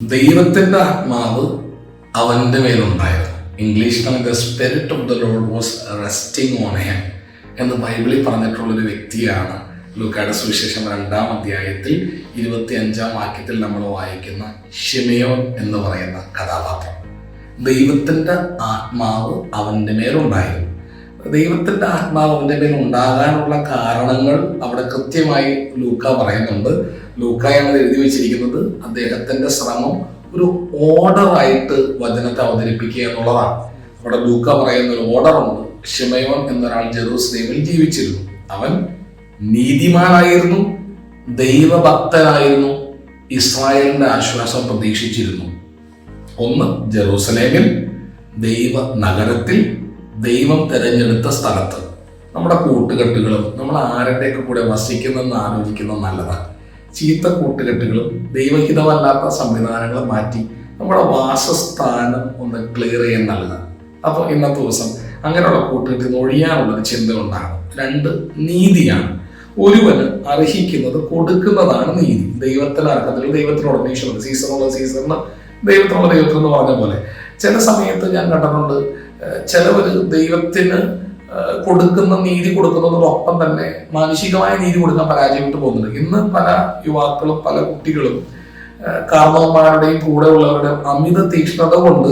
ദൈവത്തിന്റെ ആത്മാവ് അവന്റെ മേലുണ്ടായിരുന്നു. ഇംഗ്ലീഷിലാണ് the spirit of the Lord was resting on him എന്ന് ബൈബിളിൽ പറഞ്ഞിട്ടുള്ളൊരു വ്യക്തിയാണ് ലൂക്കായുടെ സുവിശേഷം 2-ാം അധ്യായത്തിൽ 25-ാം വാക്യത്തിൽ നമ്മൾ വായിക്കുന്ന ശിമയോൻ എന്ന് പറയുന്ന കഥാപാത്രം. ദൈവത്തിന്റെ ആത്മാവ് അവന്റെ മേലുണ്ടായിരുന്നു. ദൈവത്തിന്റെ ആത്മാവ് അവന്റെ മേൽ ഉണ്ടാകാനുള്ള കാരണങ്ങൾ അവിടെ കൃത്യമായി ലൂക്ക പറയുന്നുണ്ട്. ലൂക്കായാണ് എഴുതി വെച്ചിരിക്കുന്നത്. അദ്ദേഹത്തിന്റെ ശ്രമം ഒരു ഓർഡറായിട്ട് വചനത്തെ അവതരിപ്പിക്കുക എന്നുള്ളതാണ്. അവിടെ ലൂക്ക പറയുന്ന ഒരു ഓർഡറുണ്ട്. ശിമയോൻ എന്നൊരാൾ ജെറൂസലേമിൽ ജീവിച്ചിരുന്നു. അവൻ നീതിമാനായിരുന്നു, ദൈവഭക്തനായിരുന്നു, ഇസ്രായേലിന്റെ ആശ്വാസം പ്രതീക്ഷിച്ചിരുന്നു. ഒന്ന്, ജെറൂസലേമിൽ, ദൈവ നഗരത്തിൽ, ദൈവം തിരഞ്ഞെടുത്ത സ്ഥലത്ത്. നമ്മുടെ കൂട്ടുകെട്ടുകളും നമ്മൾ ആരുടെയൊക്കെ കൂടെ വസിക്കുന്നെന്ന് ആലോചിക്കുന്നത് നല്ലതാണ്. ചീത്ത കൂട്ടുകെട്ടുകളും ദൈവഹിതമല്ലാത്ത സംവിധാനങ്ങളും മാറ്റി നമ്മുടെ വാസസ്ഥാനം ഒന്ന് ക്ലിയർ ചെയ്യാൻ നല്ലതാണ്. അപ്പോൾ ഇന്നത്തെ ദിവസം അങ്ങനെയുള്ള കൂട്ടുകെട്ടിൽ നിന്ന് ഒഴിയാനുള്ളൊരു ചിന്ത ഉണ്ടാകും. 2, നീതിയാണ്. ഒരുവന് അർഹിക്കുന്നത് കൊടുക്കുന്നതാണ് നീതി. ദൈവത്തിന് അർഹതയിൽ ദൈവത്തിനോട് അന്വേഷിക്കുന്നത്, സീസണുള്ള സീസണിന് ദൈവത്തിനുള്ള ദൈവത്തിനെന്ന് പറഞ്ഞ പോലെ. ചില സമയത്ത് ഞാൻ കണ്ടിട്ടുണ്ട്, ചിലവര് ദൈവത്തിന് കൊടുക്കുന്ന നീതി കൊടുക്കുന്നതോടൊപ്പം തന്നെ മാനുഷികമായ നീതി കൊടുക്കാൻ പരാജയപ്പെട്ടു പോകുന്നുണ്ട്. ഇന്ന് പല യുവാക്കളും പല കുട്ടികളും കാരണവന്മാരുടെയും കൂടെ ഉള്ളവരുടെയും അമിത തീക്ഷ്ണത കൊണ്ട്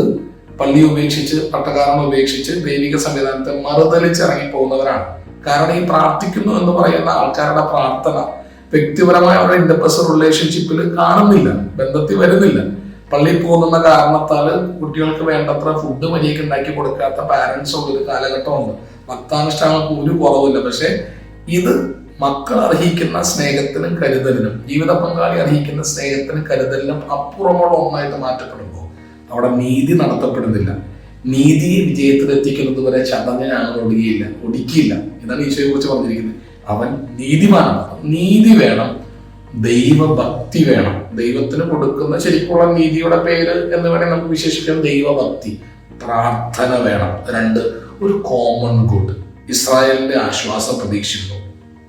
പള്ളി ഉപേക്ഷിച്ച്, പട്ടക്കാരനെ ഉപേക്ഷിച്ച് ദൈവിക സംവിധാനത്തെ മറുതലിച്ചിറങ്ങി പോകുന്നവരാണ്. കാരണം ഈ പ്രാർത്ഥിക്കുന്നു എന്ന് പറയുന്ന ആൾക്കാരുടെ പ്രാർത്ഥന വ്യക്തിപരമായ അവരുടെ ഇന്റർപേഴ്സണൽ റിലേഷൻഷിപ്പിൽ കാണുന്നില്ല, ബന്ധത്തിൽ വരുന്നില്ല. പള്ളിയിൽ പോകുന്ന കാരണത്താൽ കുട്ടികൾക്ക് വേണ്ടത്ര ഫുഡ് മര്യാദയ്ക്ക് ഉണ്ടാക്കി കൊടുക്കാത്ത പാരന്റ്സ് ഉള്ളൊരു കാലഘട്ടമുണ്ട്. ഭക്താനുഷ്ഠാനങ്ങൾക്ക് ഒരു കുറവില്ല. പക്ഷെ ഇത് മക്കൾ അർഹിക്കുന്ന സ്നേഹത്തിനും കരുതലിനും, ജീവിത പങ്കാളി അർഹിക്കുന്ന സ്നേഹത്തിനും കരുതലിനും അപ്പുറമുള്ള ഒന്നായിട്ട് മാറ്റപ്പെടുമ്പോൾ അവിടെ നീതി നടത്തപ്പെടുന്നില്ല. നീതിയെ വിജയത്തിലെത്തിക്കുന്നത് വരെ ചടഞ്ഞ് ഞങ്ങൾ ഒടുക്കിയില്ല. ഇതാണ് ഈശോയെ കുറിച്ച് പറഞ്ഞിരിക്കുന്നത്. അവൻ നീതിമാനാണ്. നീതി വേണം, ദൈവഭക്തി വേണം. ദൈവത്തിന് കൊടുക്കുന്ന ശരിക്കുള്ള നീതിയുടെ പേര് എന്ന് വേണമെങ്കിൽ നമുക്ക് വിശേഷിക്കാൻ ദൈവഭക്തി. പ്രാർത്ഥന വേണം. 2, ഒരു കോമൺ ഗുഡ്. ഇസ്രായേലിന്റെ ആശ്വാസം പ്രതീക്ഷിക്കുന്നു.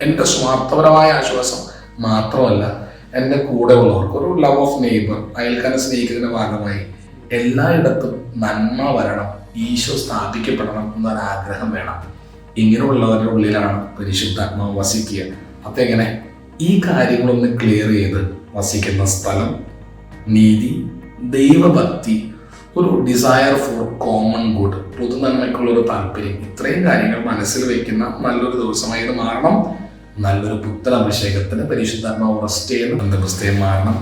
എൻ്റെ സ്വാർത്ഥപരമായ ആശ്വാസം മാത്രമല്ല, എൻ്റെ കൂടെ ഉള്ളവർക്ക് ഒരു ലവ് ഓഫ് നെയ്ബർ, അയൽക്കാരെ സ്നേഹിക്കുന്നതിന്റെ ഭാഗമായി എല്ലായിടത്തും നന്മ വരണം, ഈശോ സ്ഥാപിക്കപ്പെടണം എന്നൊരു ആഗ്രഹം വേണം. ഇങ്ങനെയുള്ളവരുടെ ഉള്ളിലാണ് പരിശുദ്ധാത്മാവ് വസിക്കുക. അപ്പൊ എങ്ങനെ ഈ കാര്യങ്ങളൊന്ന് ക്ലിയർ ചെയ്ത് വസിക്കുന്ന സ്ഥലം, നീതി, ദൈവഭക്തി, ഒരു ഡിസയർ ഫോർ കോമൺ ഗുഡ്, പൊതുനന്മയ്ക്കുള്ളൊരു താല്പര്യം, ഇത്രയും കാര്യങ്ങൾ മനസ്സിൽ വയ്ക്കുന്ന നല്ലൊരു ദിവസമായി ഇത് മാറണം. നല്ലൊരു പുത്തൻ അഭിഷേകത്തിന് പരിശുദ്ധാത്മാവ് റെസ്റ്റ് ചെയ്യുന്ന പുസ്തകം മാറണം.